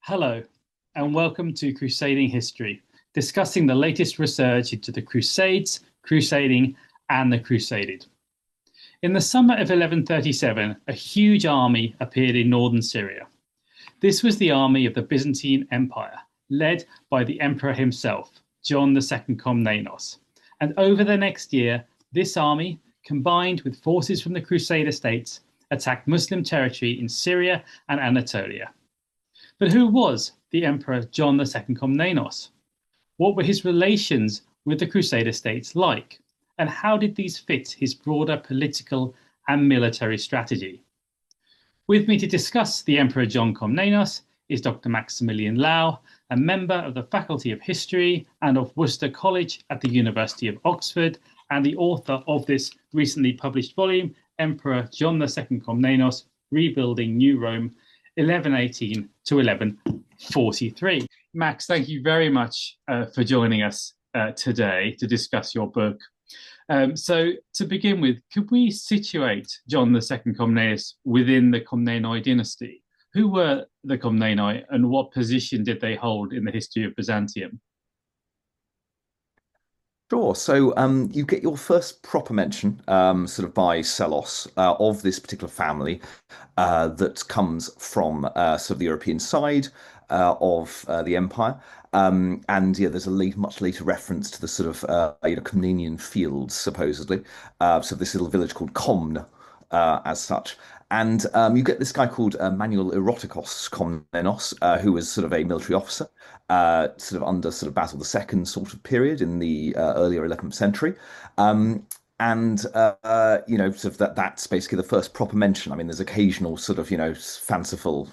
Hello, and welcome to Crusading History, discussing the latest research into the Crusades, crusading, and the Crusaded. In the summer of 1137, a huge army appeared in northern Syria. This was the army of the Byzantine Empire, led by the emperor himself, John II Komnenos. And over the next year, this army, combined with forces from the Crusader states, attacked Muslim territory in Syria and Anatolia. But who was the Emperor John II Komnenos? What were his relations with the Crusader states like? And how did these fit his broader political and military strategy? With me to discuss the Emperor John Komnenos is Dr. Maximilian Lau, a member of the Faculty of History and of Worcester College at the University of Oxford, and the author of this recently published volume, Emperor John II Komnenos, Rebuilding New Rome, 1118 to 1143. Max, thank you very much for joining us today to discuss your book. So to begin with, could we situate John II Komnenos within the Komnenoi dynasty? Who were the Komnenoi and what position did they hold in the history of Byzantium? Sure. So you get your first proper mention, sort of by Selos, of this particular family that comes from sort of the European side of the empire. And yeah, there's a much later reference to the sort of Komnenian fields, supposedly. So this little village called Komn, as such. And you get this guy called Manuel Erotikos Komnenos, who was sort of a military officer, sort of under sort of Basil II sort of period in the earlier 11th century. And sort of that's basically the first proper mention. I mean, there's occasional sort of, fanciful,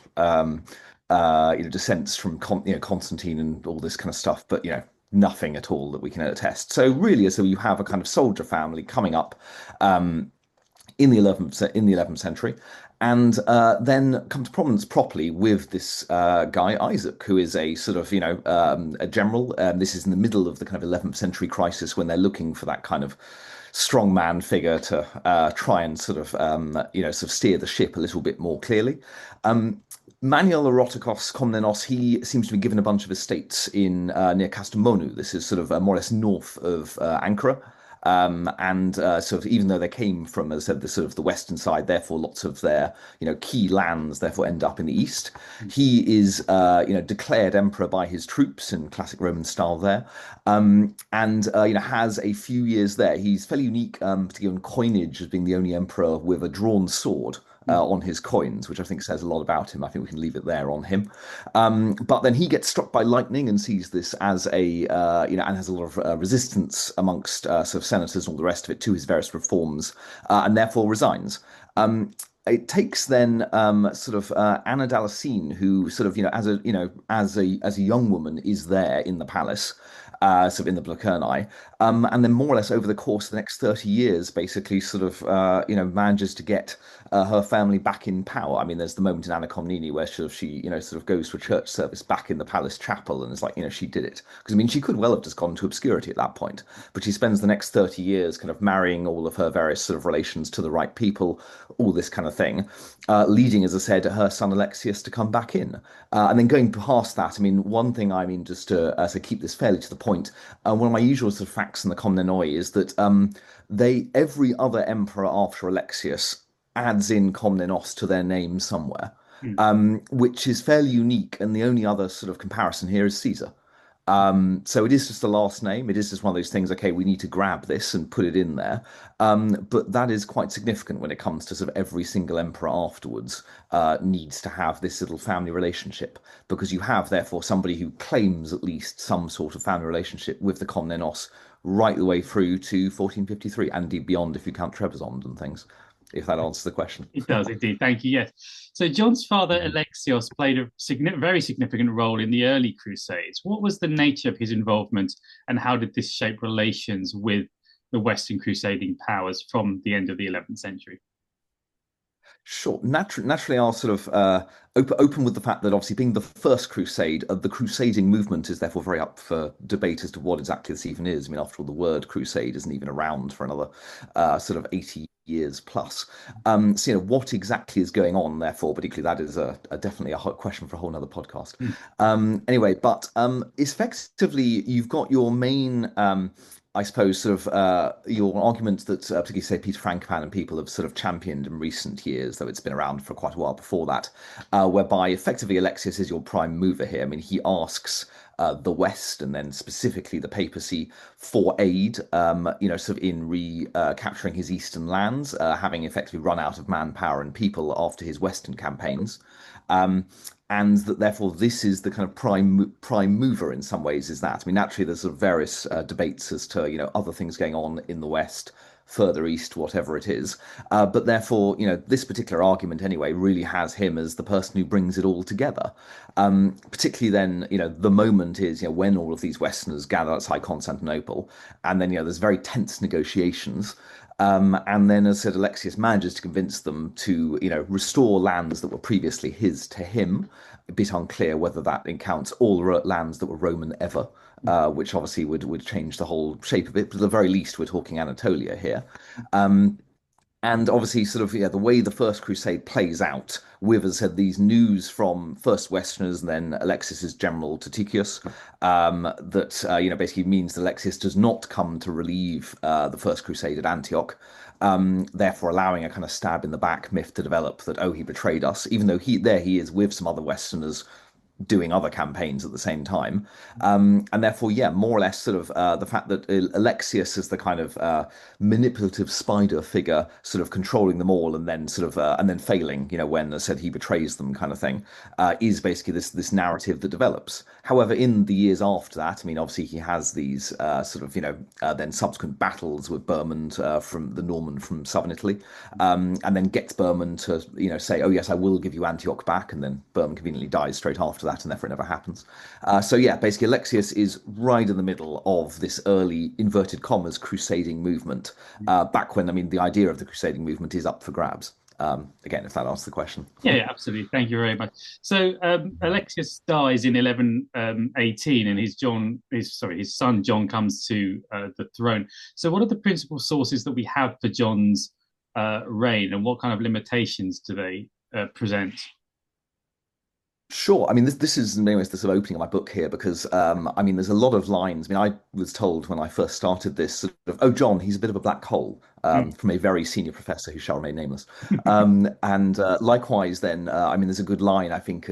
descents from Constantine and all this kind of stuff, but nothing at all that we can attest. So really, so you have a kind of soldier family coming up. In the 11th century, and then come to prominence properly with this guy Isaac, who is a sort of a general. This is in the middle of the kind of 11th century crisis when they're looking for that kind of strongman figure to try and sort of steer the ship a little bit more clearly. Manuel Erotikos Komnenos, he seems to be given a bunch of estates in near Kastamonu. This is sort of more or less north of Ankara. And sort of even though they came from, as I said, the sort of the western side, therefore lots of their key lands therefore end up in the east. He is declared emperor by his troops in classic Roman style there, and has a few years there. He's fairly unique, particularly on coinage, as being the only emperor with a drawn sword. On his coins, which I think says a lot about him. I think we can leave it there on him. But then he gets struck by lightning and sees this as and has a lot of resistance amongst sort of senators and all the rest of it to his various reforms, and therefore resigns. It takes then sort of Anna Damascene, who sort of as a young woman is there in the palace, sort of in the Blokerni, and then more or less over the course of the next 30 years, basically sort of manages to get her family back in power. I mean, there's the moment in Anna Komnene where she sort of goes to a church service back in the palace chapel, and it's like she did it, because I mean she could well have just gone to obscurity at that point, but she spends the next 30 years kind of marrying all of her various sort of relations to the right people, all this kind of thing, leading, as I said, her son Alexios to come back in, and then going past that. I mean, one thing, I mean, just to keep this fairly to the point, one of my usual sort of facts in the Komnenoi is that every other emperor after Alexios adds in Komnenos to their name somewhere, which is fairly unique. And the only other sort of comparison here is Caesar. So it is just a last name. It is just one of those things. Okay, we need to grab this and put it in there. But that is quite significant when it comes to sort of every single emperor afterwards needs to have this little family relationship, because you have therefore somebody who claims at least some sort of family relationship with the Komnenos right the way through to 1453 and indeed beyond if you count Trebizond and things. If that answers the question. It does indeed. Thank you. Yes. So John's father, Alexios, played a very significant role in the early Crusades. What was the nature of his involvement, and how did this shape relations with the Western crusading powers from the end of the 11th century? Sure. Naturally, I'll sort of open with the fact that obviously being the first crusade, the crusading movement is therefore very up for debate as to what exactly this even is. I mean, after all, the word crusade isn't even around for another sort of 80 years plus. So, what exactly is going on, therefore, particularly that is definitely a hot question for a whole nother podcast. Mm. Anyway, but effectively, you've got your main, I suppose, sort of your argument that particularly, say, Peter Frankopan and people have sort of championed in recent years, though it's been around for quite a while before that, whereby effectively Alexius is your prime mover here. I mean, he asks the West and then specifically the papacy for aid, sort of in recapturing his eastern lands, having effectively run out of manpower and people after his western campaigns. Um, and that therefore this is the kind of prime mover in some ways. Is that, I mean, naturally there's sort of various debates as to other things going on in the West, further east, whatever it is. But therefore, this particular argument anyway really has him as the person who brings it all together. Particularly then, the moment is, when all of these Westerners gather outside Constantinople, and then, there's very tense negotiations. And then, as I said, Alexius manages to convince them to, restore lands that were previously his to him. A bit unclear whether that counts all lands that were Roman ever, which obviously would change the whole shape of it. But at the very least, we're talking Anatolia here. Um, and obviously, sort of, the way the First Crusade plays out, with, as I said, these news from first Westerners and then Alexius's general Tatikius, that, basically means that Alexius does not come to relieve the First Crusade at Antioch, therefore allowing a kind of stab in the back myth to develop that, oh, he betrayed us, even though he is with some other Westerners doing other campaigns at the same time. And therefore, yeah, more or less sort of the fact that Alexius is the kind of manipulative spider figure, sort of controlling them all and then sort of and then failing, when, as I said, he betrays them kind of thing, is basically this narrative that develops. However, in the years after that, I mean, obviously he has these sort of, then subsequent battles with Bermond from the Norman from southern Italy, and then gets Bermond to, say, oh, yes, I will give you Antioch back. And then Bermond conveniently dies straight after that, and therefore it never happens. So yeah, basically Alexius is right in the middle of this early inverted commas crusading movement. Back when, I mean, the idea of the crusading movement is up for grabs. Again, if that answers the question. Yeah, yeah, absolutely. Thank you very much. So Alexius dies in 1118, and his son John comes to the throne. So, what are the principal sources that we have for John's reign, and what kind of limitations do they present? Sure. I mean, this is in many ways the sort of opening of my book here because, I mean, there's a lot of lines. I mean, I was told when I first started this sort of, oh, John, he's a bit of a black hole Mm. from a very senior professor who shall remain nameless. And likewise, then, I mean, there's a good line, I think,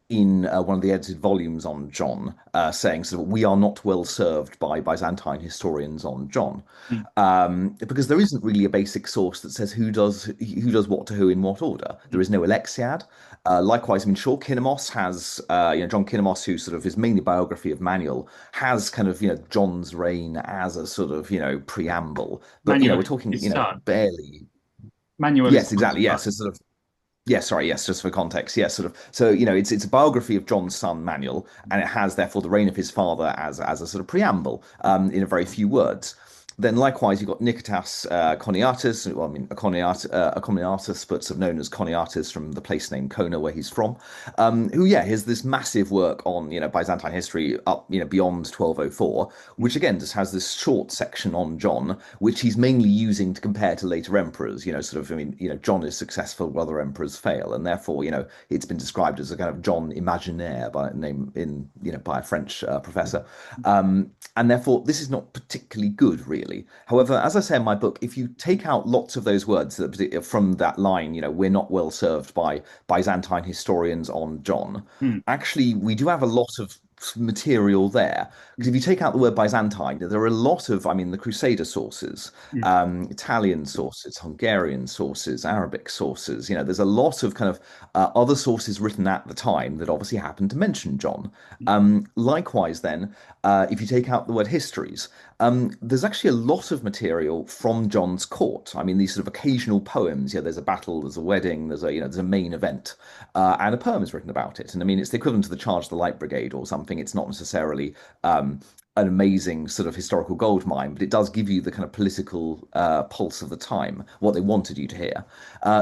in one of the edited volumes on John, saying sort of, we are not well served by Byzantine historians on John, Mm. because there isn't really a basic source that says who does what to who in what order. There is no Alexiad. Likewise, I mean, sure, Kinomos has, John Kinomos, who sort of is mainly biography of Manuel, has kind of, John's reign as a sort of, preamble. But, Manuel we're talking, is son. barely. Manuel is Yes, John's exactly. Yes, son. it's sort of yes, sorry, yes, just for context. Yes, sort of. So, it's a biography of John's son Manuel, and it has therefore the reign of his father as a sort of preamble, in a very few words. Then likewise, you've got Nicetas Coniatus, well, I mean, a Comniatus, but sort of known as Coniatus from the place name Kona, where he's from, who, yeah, has this massive work on, Byzantine history up, beyond 1204, which again just has this short section on John, which he's mainly using to compare to later emperors, sort of, I mean, John is successful while other emperors fail, and therefore, it's been described as a kind of John imaginaire by name in, by a French professor. And therefore, this is not particularly good, really. However, as I say in my book, if you take out lots of those words from that line, we're not well served by Byzantine historians on John, Mm. actually, we do have a lot of material there. Because if you take out the word Byzantine, there are a lot of, I mean, the Crusader sources, Mm. Italian sources, Hungarian sources, Arabic sources. There's a lot of kind of other sources written at the time that obviously happen to mention John. Likewise, then, if you take out the word histories, there's actually a lot of material from John's court. I mean, these sort of occasional poems. There's a battle, there's a wedding, there's a main event, and a poem is written about it. And I mean, it's the equivalent to the Charge of the Light Brigade or something. It's not necessarily an amazing sort of historical gold mine, but it does give you the kind of political pulse of the time, what they wanted you to hear.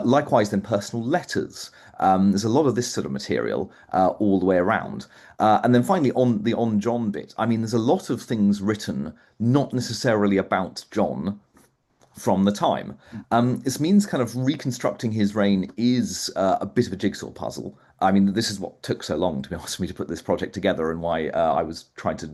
Likewise, then personal letters. There's a lot of this sort of material all the way around. And then finally, on the on John bit, I mean, there's a lot of things written, not necessarily about John, from the time. This means kind of reconstructing his reign is a bit of a jigsaw puzzle. I mean, this is what took so long, to be honest with me, to put this project together, and why I was trying to,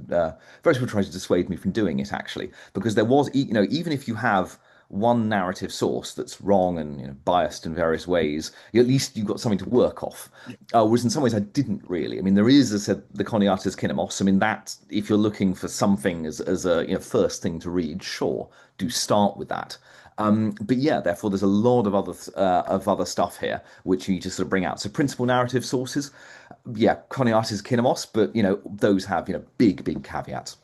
various people tried to dissuade me from doing it, actually, because there was, even if you have one narrative source that's wrong and biased in various ways, at least you've got something to work off. Whereas in some ways I didn't really. I mean, there is, as I said, the Komniatis Kinemos. I mean, that if you're looking for something as a first thing to read, sure, do start with that. But yeah, therefore, there's a lot of other stuff here which you need to sort of bring out. So principal narrative sources, yeah, Komniatis Kinemos, but those have big caveats.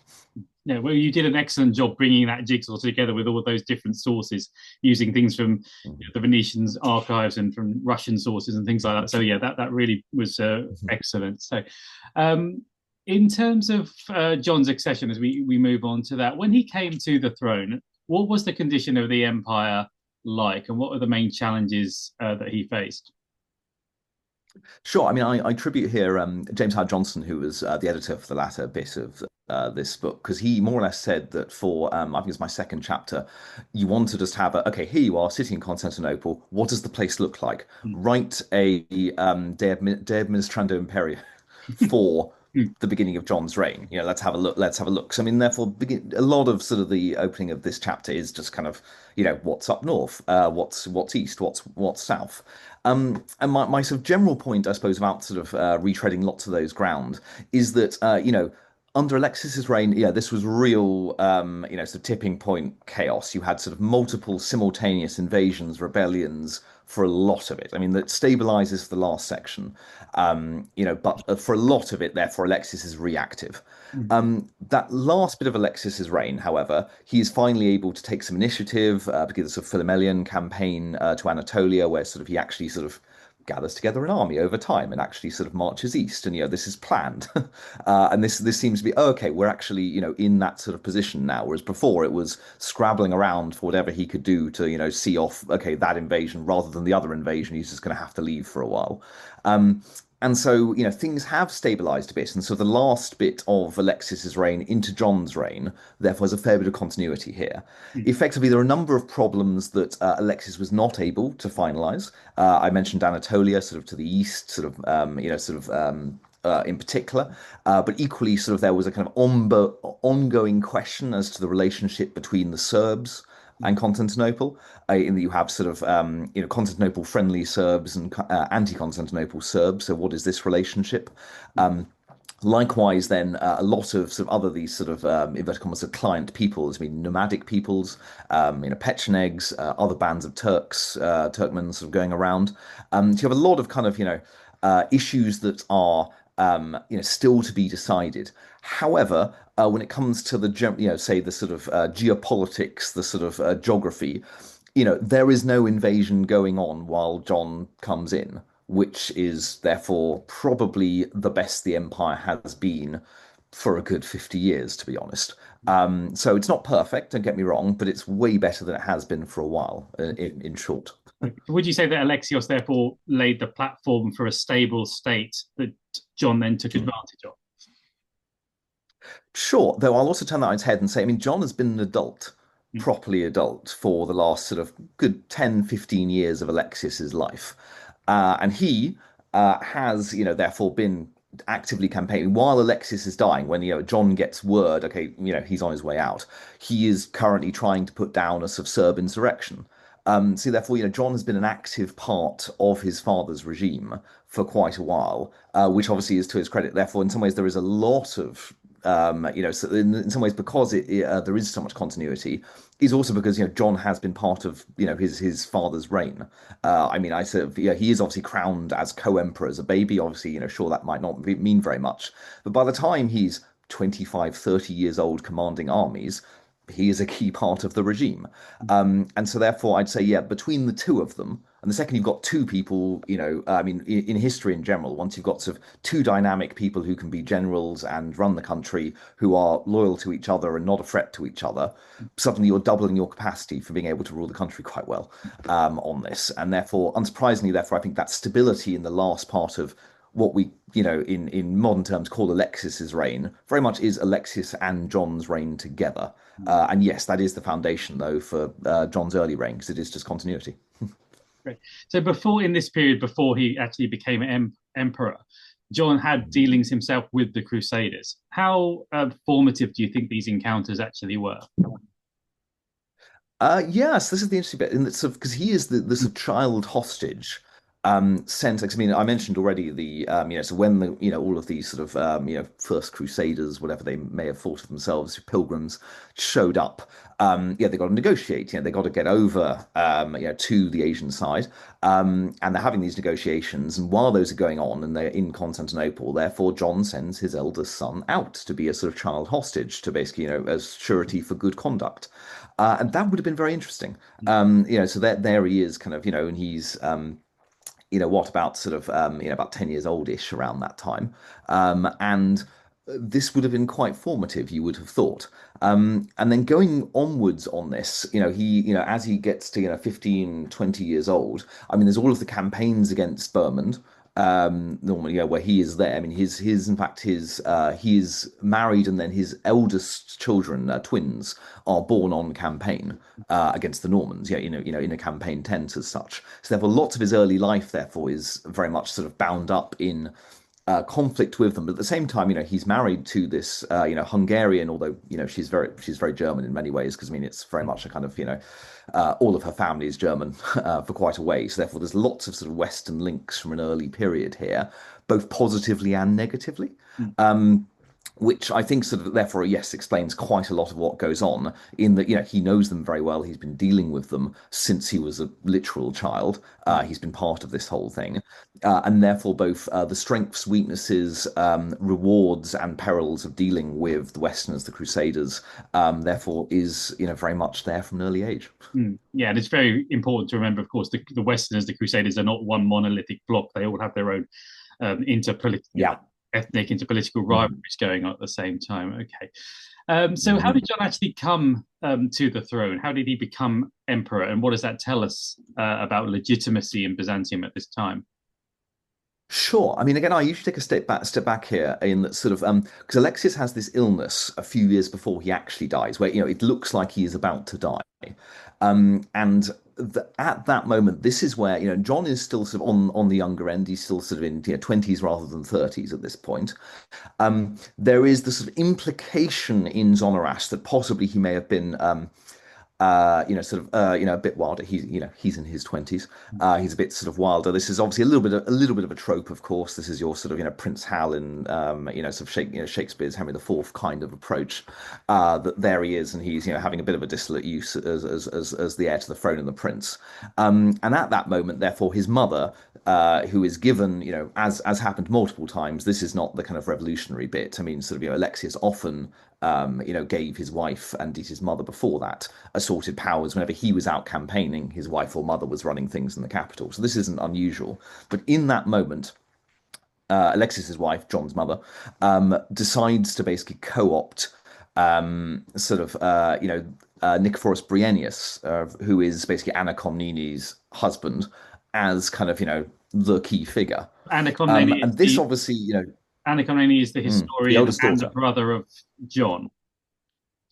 Yeah, well, you did an excellent job bringing that jigsaw together with all those different sources, using things from the Venetians' archives and from Russian sources and things like that. So yeah, that really was excellent. So, in terms of John's accession, as we move on to that, when he came to the throne, what was the condition of the empire like, and what were the main challenges that he faced? Sure. I mean, I attribute here James Howard Johnson, who was the editor for the latter bit of this book, because he more or less said that for, I think it's my second chapter, you want to just have okay, here you are sitting in Constantinople. What does the place look like? Write a De Administrando Imperio for the beginning of John's reign. Let's have a look. Let's have a look. So, I mean, therefore, a lot of sort of the opening of this chapter is just kind of, what's up north, what's east, what's south. And my sort of general point, I suppose, about sort of retreading lots of those ground is that, under Alexios's reign, yeah, this was real, sort of tipping point chaos. You had sort of multiple simultaneous invasions, rebellions for a lot of it. I mean, that stabilizes the last section, but for a lot of it, therefore, Alexios is reactive. That last bit of Alexios's reign, however, he is finally able to take some initiative, begin the sort of Philomelian campaign to Anatolia, where sort of he actually sort of gathers together an army over time and actually sort of marches east, and this is planned. And this seems to be okay, we're actually in that sort of position now, whereas before it was scrabbling around for whatever he could do to see off that invasion rather than the other invasion. He's just going to have to leave for a while. And so, things have stabilized a bit. And so the last bit of Alexios's reign into John's reign, therefore, has a fair bit of continuity here. Effectively, there are a number of problems that Alexios was not able to finalize. I mentioned Anatolia, sort of to the east, in particular, but equally, sort of there was a kind of ongoing question as to the relationship between the Serbs and Constantinople, in that you have sort of Constantinople-friendly Serbs and anti-Constantinople Serbs. So what is this relationship? Likewise, then a lot of sort of other these sort of inverted commas of client peoples, I mean nomadic peoples, Pechenegs, other bands of Turkmens sort of going around. So you have a lot of kind of issues that are still to be decided. However, when it comes to the say the sort of geopolitics, the sort of geography, there is no invasion going on while John comes in, which is therefore probably the best the empire has been for a good 50 years, to be honest. So it's not perfect, don't get me wrong, but it's way better than it has been for a while, in short. Would you say that Alexios therefore laid the platform for a stable state that John then took advantage of? Sure, though I'll also turn that on its head and say, I mean, John has been an adult, properly adult, for the last sort of good 10, 15 years of Alexios's life. And he has, therefore been actively campaigning while Alexios is dying. When, John gets word, okay, he's on his way out, he is currently trying to put down a sort of Serb insurrection. So therefore, John has been an active part of his father's regime for quite a while, which obviously is to his credit. Therefore, in some ways, there is a lot of so in some ways, because there is so much continuity, is also because John has been part of his father's reign. I mean, I sort of he is obviously crowned as co-emperor as a baby. Obviously, sure that might not mean very much, but by the time he's 25, 30 years old, commanding armies, he is a key part of the regime. And so therefore I'd say, yeah, between the two of them, and the second you've got two people, I mean, in history in general, once you've got sort of two dynamic people who can be generals and run the country, who are loyal to each other and not a threat to each other, suddenly you're doubling your capacity for being able to rule the country quite well on this. And therefore, unsurprisingly, therefore, I think that stability in the last part of what we, in modern terms call Alexius's reign, very much is Alexius and John's reign together. And yes, that is the foundation, though, for John's early reign, because it is just continuity. Great. So before, in this period, before he actually became emperor, John had dealings himself with the Crusaders. How formative do you think these encounters actually were? Yes, this is the interesting bit, in that sort of because he is the sort of child hostage sent. 'Cause I mean, I mentioned already so when all of these sort of first Crusaders, whatever they may have thought of themselves, pilgrims showed up. They got to negotiate. They got to get over to the Asian side, and they're having these negotiations. And while those are going on, and they're in Constantinople, therefore John sends his eldest son out to be a sort of child hostage to basically as surety for good conduct. And that would have been very interesting. So there he is, kind of, and he's, what about sort of, about 10 years oldish around that time. And this would have been quite formative, you would have thought. And then going onwards on this, as he gets to, 15, 20 years old, I mean, there's all of the campaigns against Burmond, normally, where he is there. I mean, in fact, he is married, and then his eldest children, twins, are born on campaign against the Normans. In a campaign tent as such. So therefore, lots of his early life, therefore, is very much sort of bound up in conflict with them. But at the same time, he's married to this, Hungarian, although, she's very German in many ways, because I mean, it's very much a kind of, all of her family is German for quite a way. So therefore, there's lots of sort of Western links from an early period here, both positively and negatively. Which I think sort of therefore, yes, explains quite a lot of what goes on in that, he knows them very well. He's been dealing with them since he was a literal child. He's been part of this whole thing. And therefore, both the strengths, weaknesses, rewards, and perils of dealing with the Westerners, the Crusaders, therefore is, very much there from an early age. Yeah, and it's very important to remember, of course, the Westerners, the Crusaders are not one monolithic block. They all have their own Yeah. ethnic interpolitical rivalries going on at the same time. Okay. So how did John actually come to the throne? How did he become emperor? And what does that tell us about legitimacy in Byzantium at this time? Sure. I mean, again, I usually take a step back here in that sort of because Alexius has this illness a few years before he actually dies, where it looks like he is about to die, and at that moment, this is where John is still sort of on the younger end. He's still sort of in 20s rather than 30s at this point. There is the sort of implication in Zonaras that possibly he may have been a bit wilder. He's in his 20s. He's a bit sort of wilder. This is obviously a little bit of a trope, of course. This is your sort of Prince Hal in sort of Shakespeare's Henry IV kind of approach. That there he is, and he's having a bit of a dissolute use as the heir to the throne and the prince. And at that moment, therefore, his mother, who is given, as happened multiple times, this is not the kind of revolutionary bit. I mean, sort of, Alexius often gave his wife and his mother before that assorted powers whenever he was out campaigning. His wife or mother was running things in the capital, so this isn't unusual. But in that moment, Alexius's wife, John's mother, decides to basically co-opt Nicephorus Bryennius, who is basically Anna Komnene's husband, as kind of the key figure. Anna Komnene and this obviously Anna Komnene is the historian and the brother of John.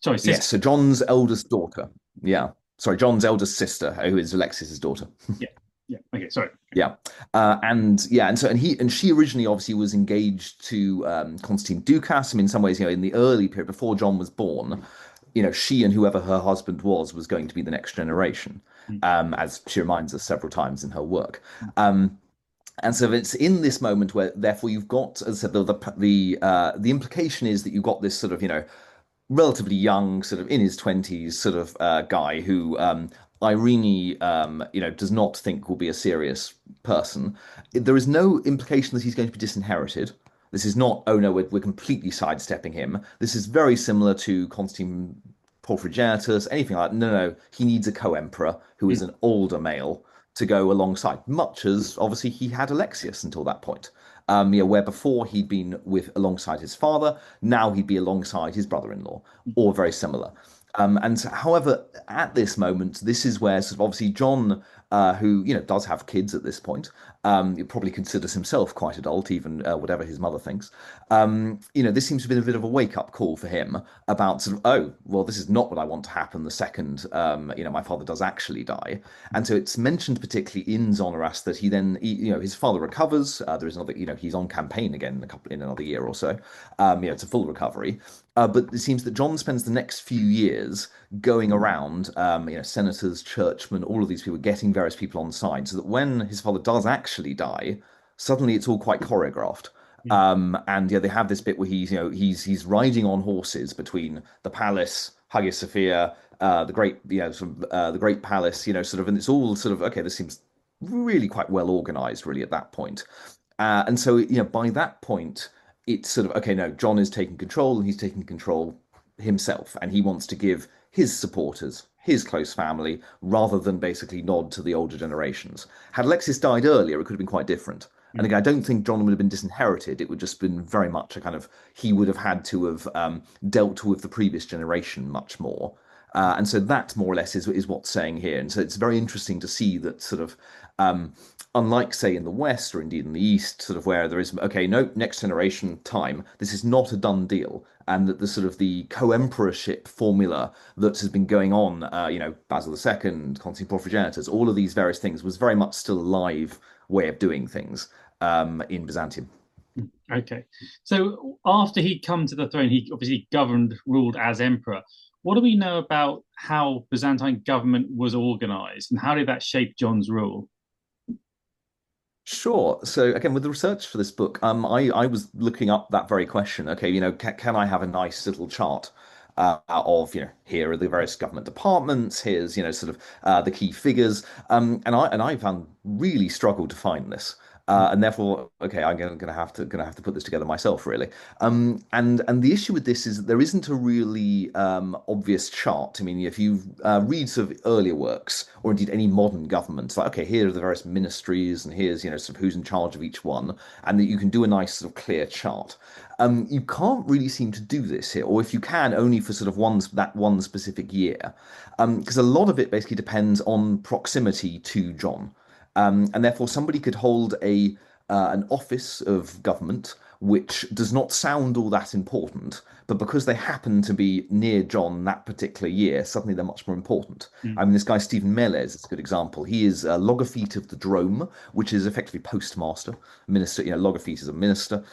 Sorry, sister. Yes, so John's eldest daughter. Yeah. Sorry, John's eldest sister, who is Alexius's daughter. Yeah. Yeah. Okay, sorry. Yeah. And she originally obviously was engaged to Constantine Ducas. I mean, in some ways, in the early period before John was born, she and whoever her husband was going to be the next generation, as she reminds us several times in her work. And so it's in this moment where, therefore, you've got, as I said, the implication is that you've got this sort of, relatively young, sort of in his 20s, sort of guy who Irene, does not think will be a serious person. There is no implication that he's going to be disinherited. This is not, oh no, we're completely sidestepping him. This is very similar to Constantine Porphyrogenitus, anything like that. No, he needs a co-emperor who is an older male to go alongside, much as obviously he had Alexius until that point. Where before he'd been alongside his father, now he'd be alongside his brother-in-law, or very similar. However, at this moment, this is where sort of obviously John, who does have kids at this point, He probably considers himself quite adult, even whatever his mother thinks. This seems to be a bit of a wake-up call for him about sort of, oh, well, this is not what I want to happen the second, my father does actually die. And so it's mentioned particularly in Zonaras that his father recovers. There is another, he's on campaign again in another year or so. It's a full recovery. But it seems that John spends the next few years going around, senators, churchmen, all of these people, getting various people on side, so that when his father does actually die, suddenly it's all quite choreographed. And they have this bit where he's riding on horses between the palace, Hagia Sophia, the great, the great palace, and it's all sort of okay. This seems really quite well organized, really, at that point. And so, by that point, it's sort of okay. No, John is taking control, and he's taking control himself, and he wants to give his supporters, his close family, rather than basically nod to the older generations. Had Alexis died earlier, it could have been quite different. And again, I don't think John would have been disinherited. It would just been very much a kind of he would have had to have dealt with the previous generation much more. And so that more or less is what's saying here. And so it's very interesting to see that sort of unlike say in the West or indeed in the East, sort of where there is okay, no, next generation time, this is not a done deal. And that the sort of the co-emperorship formula that has been going on, Basil II, Constantine Porphyrogenitus, all of these various things was very much still a live way of doing things in Byzantium. Okay. So after he'd come to the throne, he obviously ruled as emperor. What do we know about how Byzantine government was organized and how did that shape John's rule? Sure. So again, with the research for this book, I was looking up that very question. Okay, can I have a nice little chart of, here are the various government departments, here's, sort of the key figures, and I found really struggled to find this. And therefore, okay, I'm gonna have to put this together myself, really. And the issue with this is that there isn't a really obvious chart. I mean, if you read sort of earlier works, or indeed any modern government, like okay, here are the various ministries, and here's sort of who's in charge of each one, and that you can do a nice sort of clear chart. You can't really seem to do this here, or if you can, only for sort of that one specific year, because a lot of it basically depends on proximity to John. And therefore, somebody could hold an office of government which does not sound all that important, but because they happen to be near John that particular year, suddenly they're much more important. I mean, this guy Stephen Meles is a good example. He is a logopete of the Drome, which is effectively postmaster, minister. Logopete is a minister.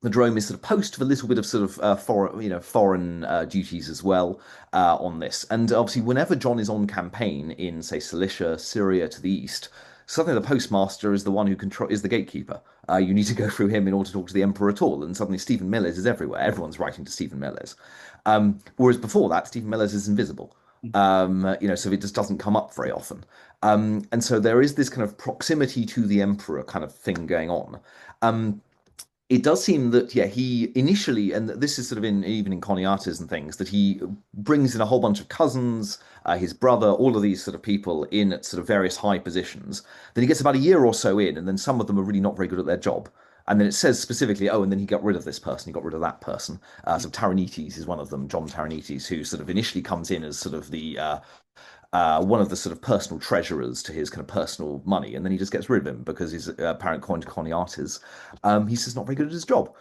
The Drome is sort of post for a little bit of sort of foreign duties as well on this. And obviously, whenever John is on campaign in, say, Cilicia, Syria to the east, suddenly the postmaster is the one who is the gatekeeper. You need to go through him in order to talk to the emperor at all. And suddenly Stephen Meles is everywhere. Everyone's writing to Stephen Meles. Whereas before that, Stephen Meles is invisible. So it just doesn't come up very often. And so there is this kind of proximity to the emperor kind of thing going on. It does seem that, yeah, he initially, and this is sort of even in Coniates and things, that he brings in a whole bunch of cousins, his brother, all of these sort of people in at sort of various high positions. Then he gets about a year or so in, and then some of them are really not very good at their job. And then it says specifically, oh, and then he got rid of this person, he got rid of that person. So Taranites is one of them, John Taranites, who sort of initially comes in as sort of the one of the sort of personal treasurers to his kind of personal money, and then he just gets rid of him because his apparent coin to Coniates, he's just not very good at his job.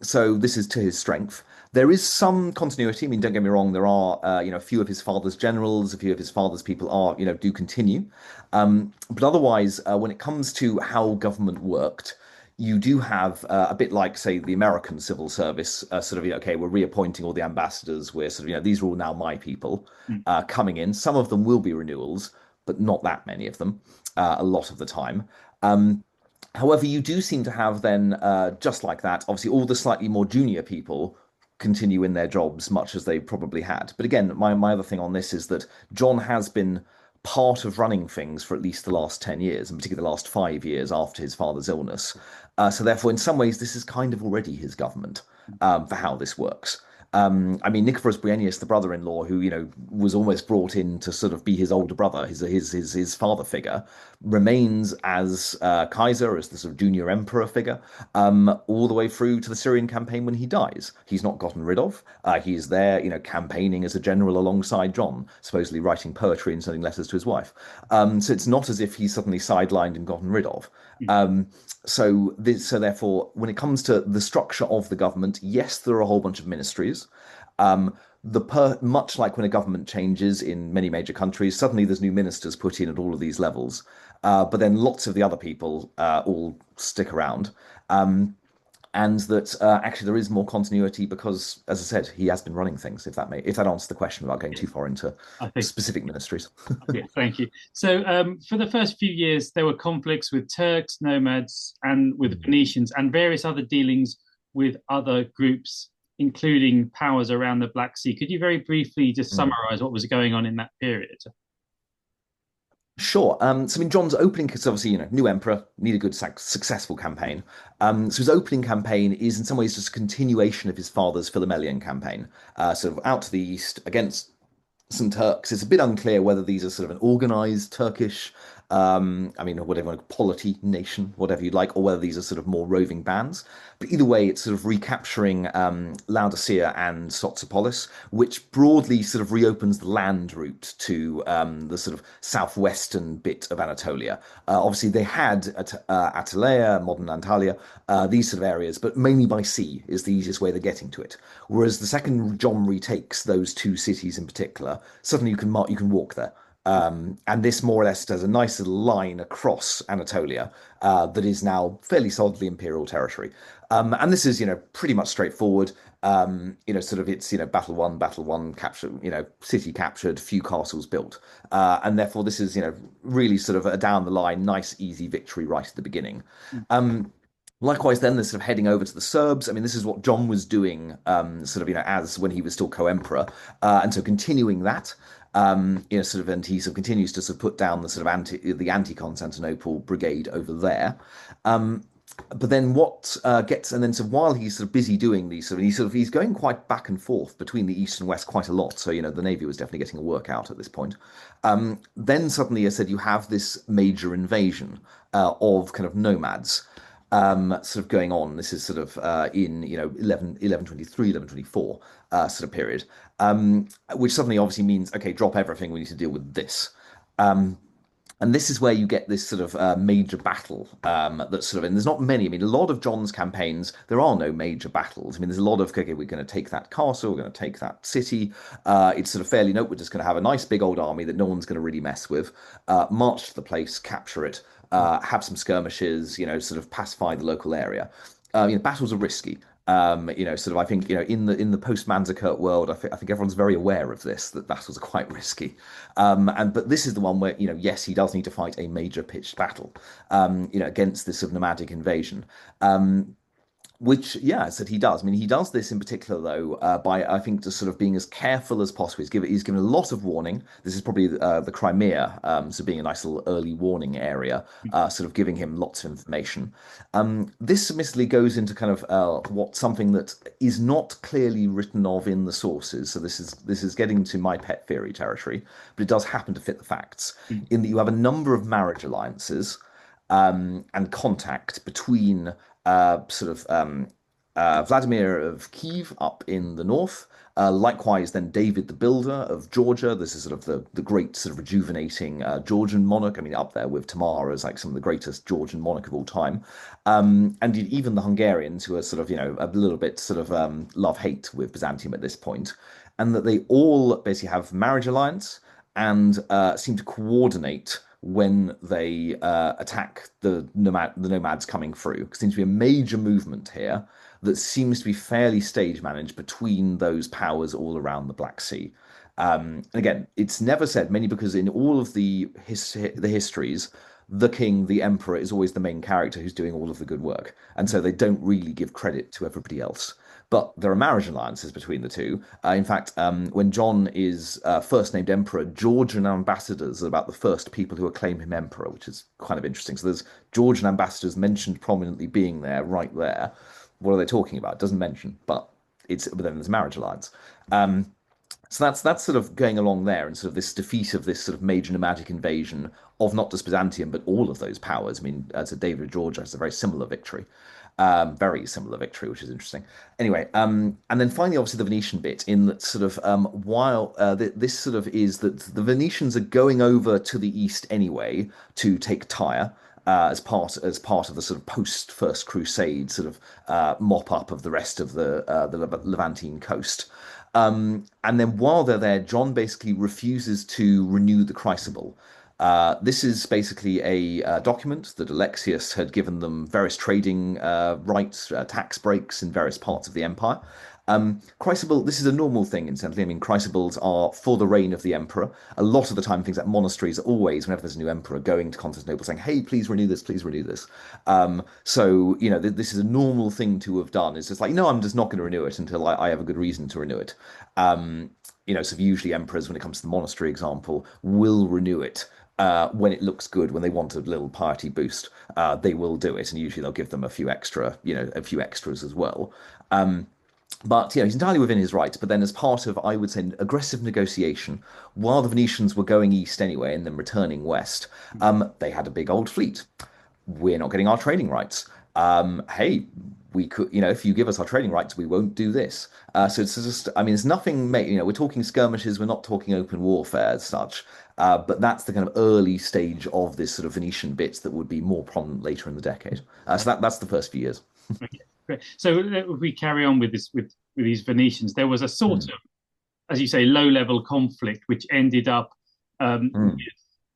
So this is to his strength. There is some continuity. I mean, don't get me wrong. There are, a few of his father's generals, a few of his father's people are, do continue. But otherwise, when it comes to how government worked, you do have a bit like, say, the American civil service, sort of, okay, we're reappointing all the ambassadors. We're sort of, these are all now my people coming in. Some of them will be renewals, but not that many of them, a lot of the time. However, you do seem to have then, just like that, obviously all the slightly more junior people continue in their jobs much as they probably had. But again, my other thing on this is that John has been part of running things for at least the last 10 years, and particularly the last 5 years after his father's illness. So therefore, in some ways, this is kind of already his government for how this works. I mean, Nicephorus Bryennius, the brother-in-law, who was almost brought in to sort of be his older brother, his father figure, remains as Kaiser, as the sort of junior emperor figure, all the way through to the Syrian campaign when he dies. He's not gotten rid of. He is there, campaigning as a general alongside John, supposedly writing poetry and sending letters to his wife. So it's not as if he's suddenly sidelined and gotten rid of. Um, so therefore, when it comes to the structure of the government, yes, there are a whole bunch of ministries. Um, much like when a government changes in many major countries, suddenly there's new ministers put in at all of these levels. But then lots of the other people all stick around. And that actually there is more continuity because, as I said, he has been running things. If that answers the question without going too far into I think. specific ministries. Yeah, thank you. So, for the first few years, there were conflicts with Turks, nomads, and with Venetians, and various other dealings with other groups, including powers around the Black Sea. Could you very briefly just Mm. summarize what was going on in that period? Sure. So, I mean, John's opening, because obviously, new emperor, need a good, successful campaign. So his opening campaign is in some ways just a continuation of his father's Philomelian campaign, sort of out to the east against some Turks. It's a bit unclear whether these are sort of an organized Turkish, I mean, whatever, like polity nation, whatever you'd like, or whether these are sort of more roving bands. But either way, it's sort of recapturing Laodicea and Sotsopolis, which broadly sort of reopens the land route to the sort of southwestern bit of Anatolia. Obviously, they had Atalaya, modern Antalya, these sort of areas, but mainly by sea is the easiest way they're getting to it. Whereas the second John retakes those two cities in particular, suddenly you can walk there. And this more or less does a nice little line across Anatolia that is now fairly solidly imperial territory. And this is, pretty much straightforward. Sort of it's, battle one, capture, city captured, few castles built. And therefore this is, really sort of a down the line, nice, easy victory right at the beginning. Likewise, then there's sort of heading over to the Serbs. I mean, this is what John was doing, sort of, as when he was still co-emperor, and so continuing that, sort of, and he sort of continues to sort of put down the sort of anti-Constantinople brigade over there. But then and then so while he's sort of busy doing these, he's going quite back and forth between the east and west quite a lot. So the navy was definitely getting a workout at this point. Then suddenly, I said, you have this major invasion of kind of nomads sort of going on. This is sort of in 1123, 1124 sort of period, which suddenly obviously means, okay, drop everything. We need to deal with this. And this is where you get this sort of major battle that's sort of, and there's not many. I mean, a lot of John's campaigns, there are no major battles. I mean, there's a lot of, okay, we're going to take that castle, we're going to take that city. It's sort of fairly, no, we're just going to have a nice big old army that no one's going to really mess with, march to the place, capture it, have some skirmishes, sort of pacify the local area. Battles are risky. Sort of, I think, in the post-Manzikert world, I think everyone's very aware of this, that battles are quite risky. But this is the one where, yes, he does need to fight a major pitched battle, against this sort of nomadic invasion. Which, yeah, I said he does. I mean, he does this in particular, though, by, I think, just sort of being as careful as possible. He's given a lot of warning. This is probably the Crimea, so being a nice little early warning area, sort of giving him lots of information. This admittedly goes into kind of something that is not clearly written of in the sources. So this is getting to my pet theory territory, but it does happen to fit the facts, in that you have a number of marriage alliances and contact between Vladimir of Kiev up in the north. Likewise, then David the Builder of Georgia. This is sort of the great sort of rejuvenating Georgian monarch. I mean, up there with Tamar as like some of the greatest Georgian monarch of all time. And even the Hungarians, who are sort of, a little bit sort of love-hate with Byzantium at this point, and that they all basically have marriage alliance and seem to coordinate when they attack the nomads coming through. There seems to be a major movement here that seems to be fairly stage managed between those powers all around the Black Sea. And again, it's never said, mainly because in all of the histories, the king, the emperor, is always the main character who's doing all of the good work. And so they don't really give credit to everybody else. But there are marriage alliances between the two. In fact, when John is first named emperor, Georgian ambassadors are about the first people who acclaim him emperor, which is kind of interesting. So there's Georgian ambassadors mentioned prominently being there, right there. What are they talking about? It doesn't mention, but it's but then there's marriage alliance. Um, so that's sort of going along there, and sort of this defeat of this sort of major nomadic invasion of not just Byzantium but all of those powers. I mean, as a David of Georgia has a very similar victory, which is interesting. Anyway, and then finally, obviously, the Venetian bit in that sort of while this sort of is that the Venetians are going over to the east anyway to take Tyre. As part of the sort of post First Crusade sort of mop up of the rest of the Levantine coast, and then while they're there, John basically refuses to renew the Crucible. This is basically a document that Alexios had given them various trading rights, tax breaks in various parts of the empire. Crucible, this is a normal thing, incidentally. I mean, crucibles are for the reign of the emperor. A lot of the time, things like monasteries are always, whenever there's a new emperor, going to Constantinople saying, hey, please renew this, please renew this. So, this is a normal thing to have done. It's just like, no, I'm just not going to renew it until I have a good reason to renew it. So usually emperors, when it comes to the monastery example, will renew it. When it looks good, when they want a little party boost, they will do it, and usually they'll give them a few extras as well. But he's entirely within his rights. But then, as part of, I would say, aggressive negotiation, while the Venetians were going east anyway and then returning west, they had a big old fleet. We're not getting our trading rights. Hey, we could, if you give us our trading rights, we won't do this. So it's just, I mean, it's nothing, we're talking skirmishes, we're not talking open warfare as such. But that's the kind of early stage of this sort of Venetian bits that would be more prominent later in the decade. So that's the first few years. Okay, great. So if we carry on with this with these Venetians, there was a sort of, as you say, low-level conflict which ended up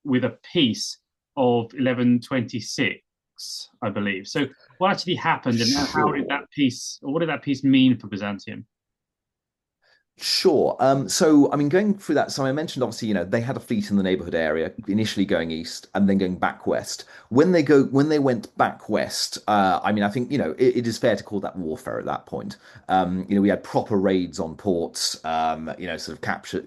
with a peace of 1126, I believe. So what actually happened, and how did that peace, or what did that peace mean for Byzantium? Sure. So, I mean, going through that, so I mentioned obviously, they had a fleet in the neighborhood area, initially going east and then going back west. When they went back west, I mean, I think, it is fair to call that warfare at that point. We had proper raids on ports, sort of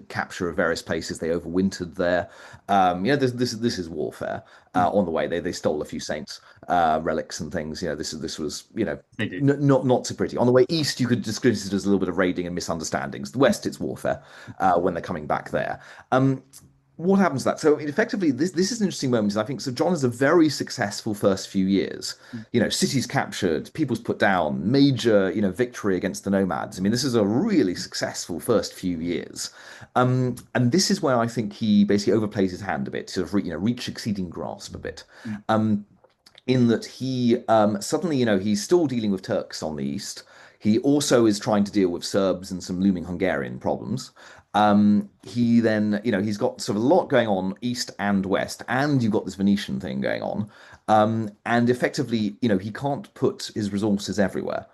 capture of various places. They overwintered there. This is warfare. On the way, they stole a few saints' relics and things. This was not so pretty. On the way east, you could describe it as a little bit of raiding and misunderstandings. The west, it's warfare when they're coming back there. What happens to that? So effectively, this is an interesting moment. I think so. John is a very successful first few years. Cities captured, people's put down, major victory against the nomads. I mean, this is a really successful first few years, and this is where I think he basically overplays his hand a bit, sort of reach exceeding grasp a bit. In that he suddenly, he's still dealing with Turks on the east. He also is trying to deal with Serbs and some looming Hungarian problems. He then, he's got sort of a lot going on east and west, and you've got this Venetian thing going on. And effectively, he can't put his resources everywhere.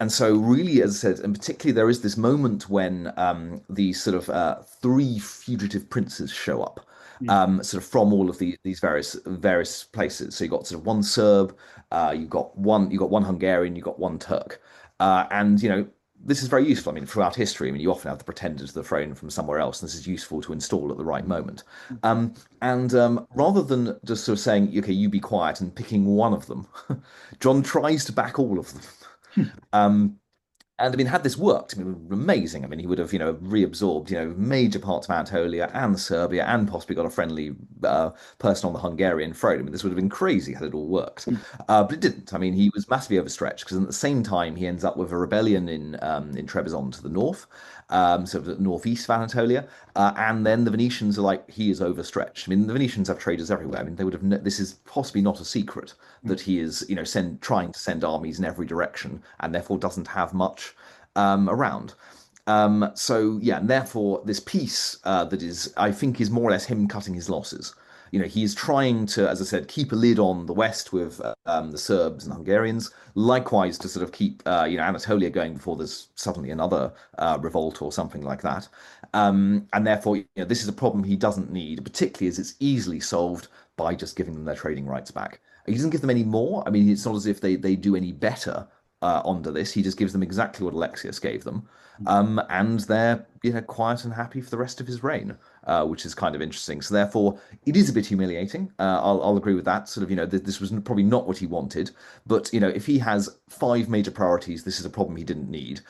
And so, really, as I said, and particularly there is this moment when these sort of three fugitive princes show up, sort of from all of these various places. So you've got sort of one Serb, you've got one Hungarian, you've got one Turk, and this is very useful. I mean, throughout history, I mean, you often have the pretender to the throne from somewhere else, and this is useful to install at the right moment. Rather than just sort of saying, okay, you be quiet and picking one of them, John tries to back all of them. And I mean, had this worked, I mean, it would be amazing. I mean, he would have, reabsorbed, major parts of Anatolia and Serbia, and possibly got a friendly person on the Hungarian throne. I mean, this would have been crazy had it all worked, but it didn't. I mean, he was massively overstretched because at the same time he ends up with a rebellion in Trebizond to the north, so the northeast of Anatolia, and then the Venetians are like, he is overstretched. I mean, the Venetians have traders everywhere. I mean, they would have. This is possibly not a secret that he is, trying to send armies in every direction, and therefore doesn't have much around. So yeah, and therefore this piece that is, I think, is more or less him cutting his losses. He is trying to, as I said, keep a lid on the West with the Serbs and Hungarians. Likewise, to sort of keep, Anatolia going before there's suddenly another revolt or something like that. And therefore, this is a problem he doesn't need, particularly as it's easily solved by just giving them their trading rights back. He doesn't give them any more. I mean, it's not as if they do any better onto this. He just gives them exactly what Alexios gave them, and they're quiet and happy for the rest of his reign, which is kind of interesting. So therefore, it is a bit humiliating. I'll agree with that. Sort of, this was probably not what he wanted, but if he has five major priorities, this is a problem he didn't need,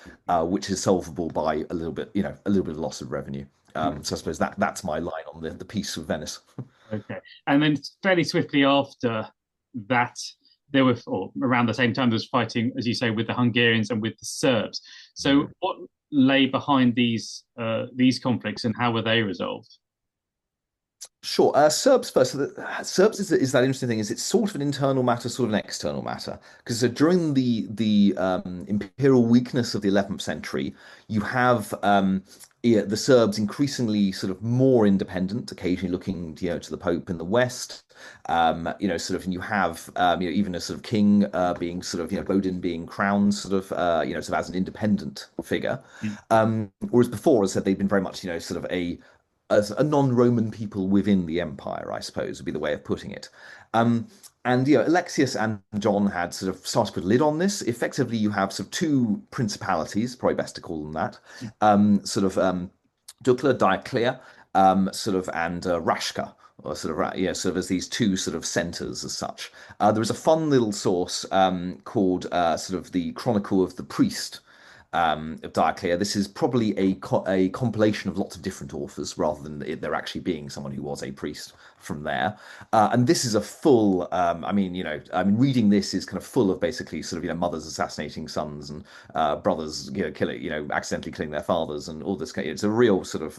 which is solvable by a little bit, a little bit of loss of revenue. So I suppose that's my line on the peace of Venice. Okay. And then fairly swiftly after that, there were, or around the same time, there was fighting, as you say, with the Hungarians and with the Serbs. So what lay behind these conflicts and how were they resolved? Sure. Serbs first. So Serbs is that interesting thing. Is it's sort of an internal matter, sort of an external matter. Because during the imperial weakness of the 11th century, you have yeah, the Serbs increasingly sort of more independent, occasionally looking to the Pope in the West. Sort of, and you have even a sort of king being sort of Bodin being crowned sort of sort of as an independent figure. Mm. Whereas before, as I said, they've been very much sort of as a non-Roman people within the empire, I suppose, would be the way of putting it. Um, and Alexius and John had sort of started to put a lid on this. Effectively, you have sort of two principalities, probably best to call them that. Sort of Dukla, Dioclea, sort of, and Rashka, or sort of sort of as these two sort of centers as such. There was a fun little source called sort of the Chronicle of the Priest of Dioclea. This is probably a compilation of lots of different authors rather than there actually being someone who was a priest from there. And this is a full, reading this is kind of full of basically sort of, mothers assassinating sons and brothers, killing, accidentally killing their fathers and all this kind of, it's a real sort of,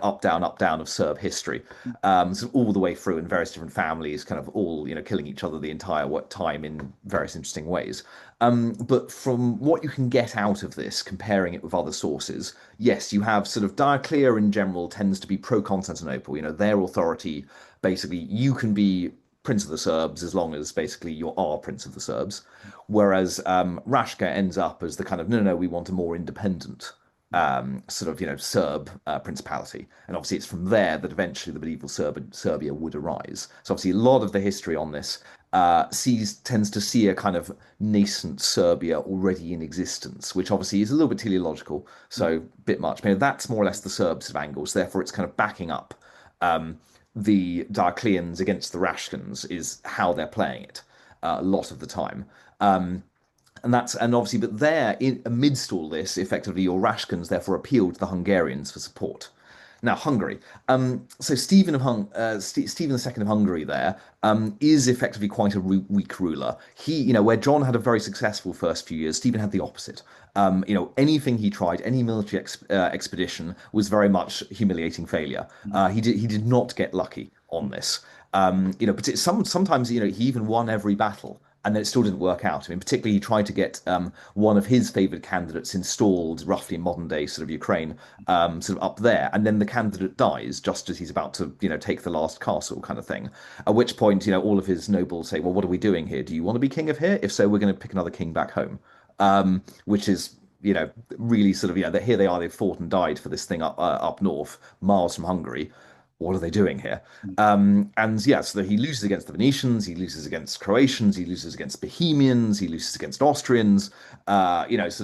up, down of Serb history, sort of all the way through in various different families, kind of all, killing each other the entire time in various interesting ways. But from what you can get out of this, comparing it with other sources, yes, you have sort of Dioclea in general tends to be pro-Constantinople. Their authority, basically, you can be Prince of the Serbs as long as basically you are Prince of the Serbs. Whereas Rashka ends up as the kind of, no, we want a more independent sort of, Serb principality. And obviously it's from there that eventually the medieval Serbia would arise. So obviously a lot of the history on this tends to see a kind of nascent Serbia already in existence, which obviously is a little bit teleological, so a bit much. That's more or less the Serbs sort of angle. So therefore, it's kind of backing up the Diocleans against the Rashkans is how they're playing it a lot of the time. And obviously, but there, amidst all this, effectively, your Rashkans therefore appealed to the Hungarians for support. Now, Hungary. So Stephen II of Hungary there is effectively quite a weak ruler. He, where John had a very successful first few years, Stephen had the opposite. Anything he tried, any military expedition was very much humiliating failure. He did not get lucky on this. But sometimes, he even won every battle. And then it still didn't work out. Particularly he tried to get one of his favoured candidates installed roughly in modern day sort of Ukraine, sort of up there, and then the candidate dies just as he's about to, take the last castle kind of thing. At which point, all of his nobles say, well, what are we doing here? Do you want to be king of here? If so, we're going to pick another king back home. Which is, really sort of, that here they are, they've fought and died for this thing up north, miles from Hungary. What are they doing here? And yeah, so he loses against the Venetians, he loses against Croatians, he loses against Bohemians, he loses against Austrians. This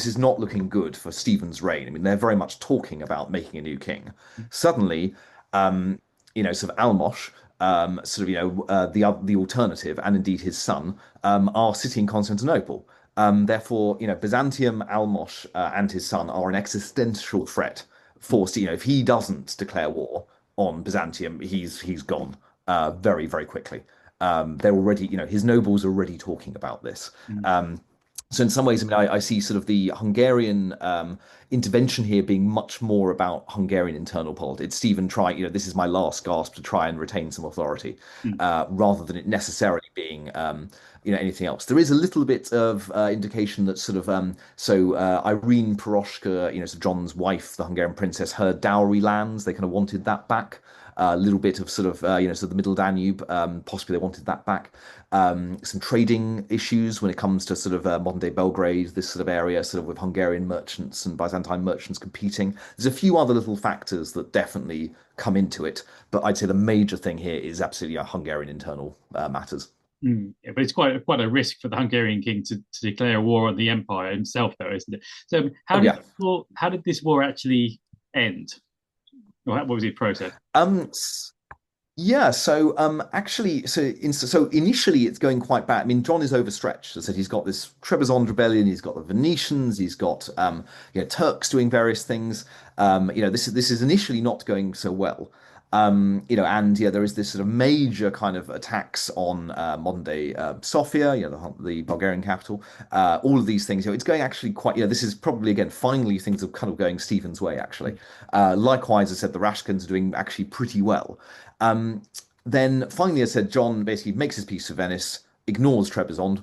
is not looking good for Stephen's reign. They're very much talking about making a new king. Suddenly, sort of Almosh, the alternative, and indeed his son, are sitting in Constantinople. Therefore, Byzantium, Almosh, and his son are an existential threat forced, if he doesn't declare war on Byzantium, he's gone very, very quickly. They're already, his nobles are already talking about this. So in some ways, I see sort of the Hungarian intervention here being much more about Hungarian internal politics. Stephen trying, this is my last gasp to try and retain some authority, rather than it necessarily being, anything else. There is a little bit of indication that sort of, Irene Poroshka, so John's wife, the Hungarian princess, her dowry lands, they kind of wanted that back. A little bit of sort of, so the Middle Danube, possibly they wanted that back. Some trading issues when it comes to sort of modern day Belgrade, this sort of area, sort of with Hungarian merchants and Byzantine merchants competing. There's a few other little factors that definitely come into it, but I'd say the major thing here is absolutely Hungarian internal matters. Yeah, but it's quite a risk for the Hungarian king to declare war on the empire himself, though, isn't it? So Oh yeah. how did this war actually end? Or what was the process? Um, Yeah, so actually, so initially it's going quite bad. I mean, John is overstretched. As I said, he's got this Trebizond rebellion, he's got the Venetians, he's got Turks doing various things. This is initially not going so well. And yeah, there is this sort of major kind of attacks on modern day Sofia, the Bulgarian capital. All of these things, it's going actually quite. This is probably again finally things are kind of going Stephen's way actually. Likewise, I said the Rashkins are doing actually pretty well. Um, then finally, I said John basically makes his peace with Venice, ignores Trebizond,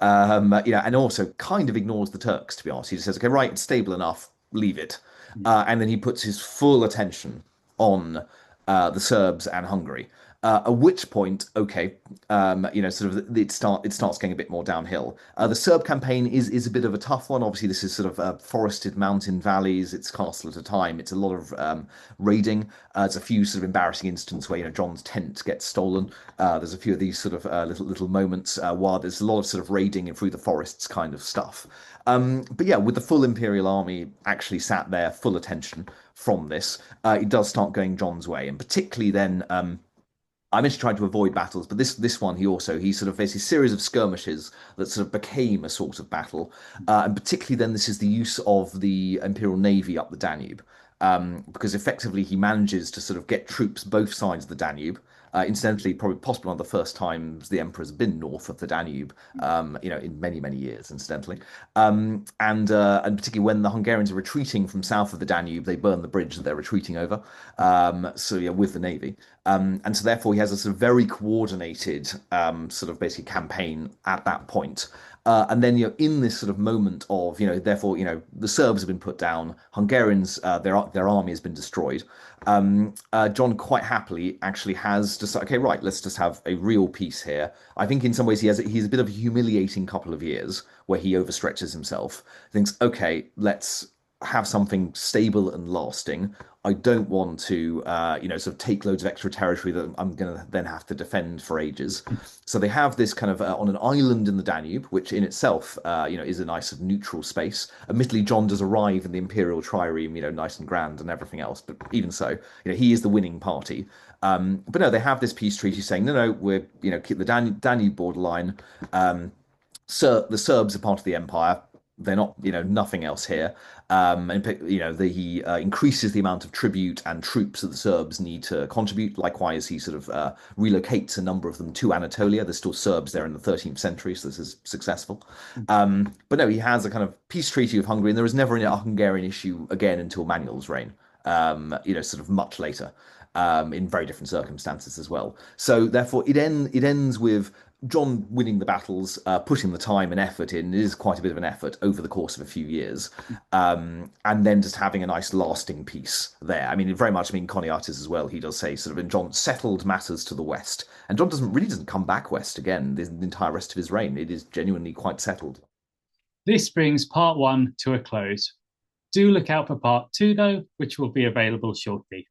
and also kind of ignores the Turks. To be honest, he just says, "Okay, right, it's stable enough, leave it," and then he puts his full attention on the Serbs and Hungary. At which point, okay, sort of it starts getting a bit more downhill. The Serb campaign is a bit of a tough one. Obviously, this is sort of forested mountain valleys. It's castle at a time. It's a lot of raiding. There's a few sort of embarrassing instances where John's tent gets stolen. There's a few of these sort of little moments while there's a lot of sort of raiding and through the forests kind of stuff. But yeah, with the full Imperial army actually sat there, full attention from this, it does start going John's way, and particularly then. I mentioned trying to avoid battles, but this one he sort of faced a series of skirmishes that sort of became a sort of battle, and particularly then this is the use of the Imperial Navy up the Danube, because effectively he manages to sort of get troops both sides of the Danube. Incidentally, probably possibly one of the first times the emperor's been north of the Danube, in many many years. Incidentally, and particularly when the Hungarians are retreating from south of the Danube, they burn the bridge that they're retreating over. So yeah, with the navy. And so therefore he has a sort of very coordinated sort of basic campaign at that point. And then in this sort of moment of therefore the Serbs have been put down, Hungarians their army has been destroyed. John quite happily actually has decided, okay, right, let's just have a real peace here. I think in some ways he's a bit of a humiliating couple of years where he overstretches himself. Thinks, okay, let's have something stable and lasting. I don't want to, sort of take loads of extra territory that I'm going to then have to defend for ages. So they have this kind of on an island in the Danube, which in itself, is a nice sort of neutral space. Admittedly, John does arrive in the imperial trireme, nice and grand and everything else, but even so, he is the winning party. But no, they have this peace treaty saying, no, we're, keep the Danube borderline. The Serbs are part of the empire. They're not, nothing else here. And he increases the amount of tribute and troops that the Serbs need to contribute. Likewise, he sort of relocates a number of them to Anatolia. There's still Serbs there in the 13th century, so this is successful. But no, he has a kind of peace treaty with Hungary, and there was never a Hungarian issue again until Manuel's reign. Sort of much later. In very different circumstances as well. So therefore, it ends with John winning the battles, putting the time and effort in. It is quite a bit of an effort over the course of a few years, and then just having a nice lasting peace there. I mean, it very much. I mean, Choniates as well. He does say sort of, and John settled matters to the west, and John doesn't come back west again. The entire rest of his reign, it is genuinely quite settled. This brings part one to a close. Do look out for part two, though, which will be available shortly.